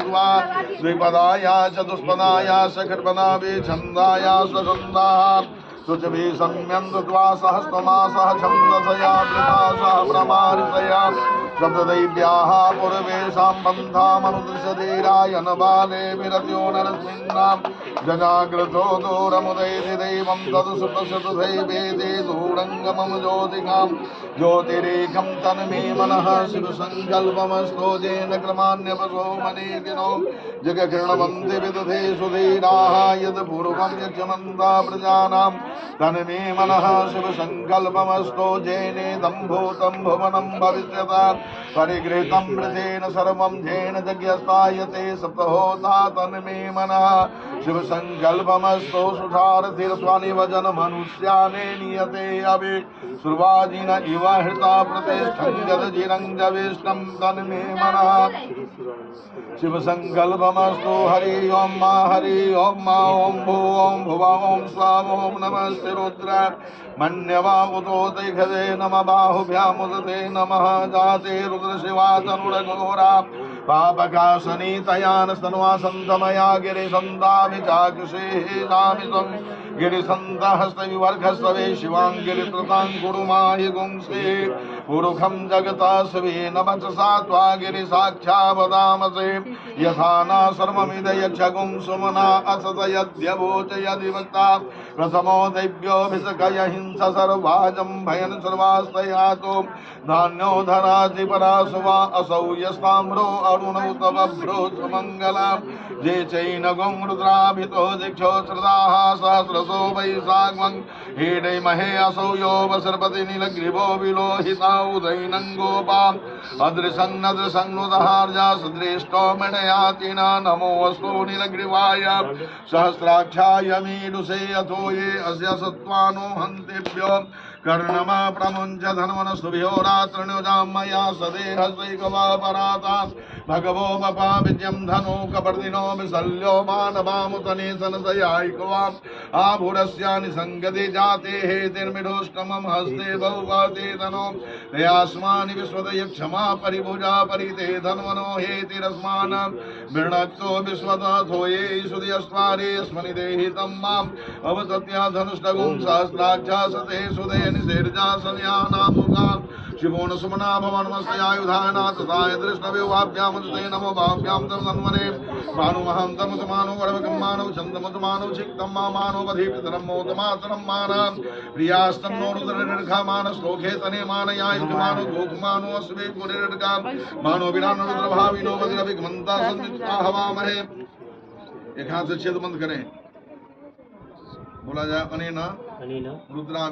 स्वा द्विपदाया चतुष्पदाया सखर्पदा विछन्दाया स्वछन्दाः शुचभि सम्यन्द्वा सहस्रमासः छन्दसया वृथा सह प्रमारिषया सप्तदैव्याः पूर्वेषां पन्थामनुदृश्यधीरायन बाले विरत्यो नरस्मिन्नां जनाग्रतो दूरमुदैति दैवं तदुसुपशतुधैवेदे दूरङ्गमं ज्योतिकां ज्योतिरेकं तन्मे मनः शिवसङ्कल्पमस्तो येन क्रमान्यपसो मनीतिनो जगकिरणवन्ति विदधे सुधीराः यद्पूर्वं यक्षमन्ता प्रजानां तन्मे मनः शिवसङ्कल्पमस्तो येनेदं भूतं भुवनं भविष्यत् परिगृहीतं मृतेन सर्वं येन यज्ञस्थायते सप्तहोता तन्मे मनः शिवसङ्कल्पमस्तो सुधारथिर्स्वानिवजन मनुष्याने नियते अभि सुर्वाजिन इव हृता प्रतिष्ठं जदजिरं जविष्णं तन्मे मनः शिवसङ्कल्पमस्तु हरि ओं मा हरि ओं मा ओं भू ओं भुवा ओं स्वाहा ओं नमस्ते रुद्राय मन्यवा उतो दैखदे नमः बाहुभ्यामुदते नमः जाते रुद्रशिवा तनुरघोरा पापकाशनीतयान स्तन्वासन्तमया गिरिसन्ताभिचाकृषेः नामितं गिरिसन्तहस्तविवर्घस्तवे शिवाङ्गिरित्रतां कुरुमाहि गुंसे पुरुखं जगता स्वे नमचसा त्वा गिरिसाख्या वदामसे यथा न सर्वमिद यक्षगुं सुमना असत यद्यवोच यदिवक्ता प्रथमो दैव्योऽभिषकय हिंस सर्वाजं भयन् सर्वास्तयातो धान्यो धराधिपरासुवा असौ यस्ताम्रो अरुण उतबभ्रो सुमङ्गला जे चैनगुं रुद्राभितो दीक्षो श्रदाः सहस्रसो वैशाखं हेडै महे असौ यो वसर्पति नीलग्रीवो विलोहिता उदैनं गोपाम् अदृशन्नदृशं नुदहार्जा सदृष्टो मणयातिना नमोऽस्तु नीलग्रीवाय सहस्राक्षाय मीडुषे अथो ये अस्य सत्त्वानो हन्तेभ्यो कर्णमा प्रमुञ्च धन्वनस्तुभ्यो रात्रिनुजां मया सदेहसैकवापराता भगवो मपा विद्यं धनु कपर्दिनो विशल्यो मानवामुतने सनसयायिकवाम् आभुरस्यानि सङ्गति जाते हेतिर्मिढोष्टमं हस्ते बहुवाते धनो तयास्मानि विश्वदय क्षमा परिभुजा परिते धन्वनो हेतिरस्मान् वृणक्तो विश्वदथो ये सुदयस्त्वारे स्मनि देहितं माम् अवसत्या धनुष्टगुं सहस्राक्षा सते सुदे निसेर्जा सन्यानामुखान् शिवोन सुमना भवनमस्यायुधाना तथाय दृष्टव्योभाभ्यां ते नमो भाभ्यां तं सन्वने मानुमहं तमुतमानो वरवकं मानव छन्दमुतमानो छिक्तं मानोवधीपितरं मोदमासनं मानं प्रियास्तं नो रुद्रनिर्घा मानश्लोके तने मानयायुजमानो गोकुमानो अस्वे पुरिर्घा मानो विरानो रुद्रभाविनो वज्रविघ्मन्ता सन्मित्ता हवामहे। एक हाथ से छेद बंद करें, बोला जाए अनेन रुद्रा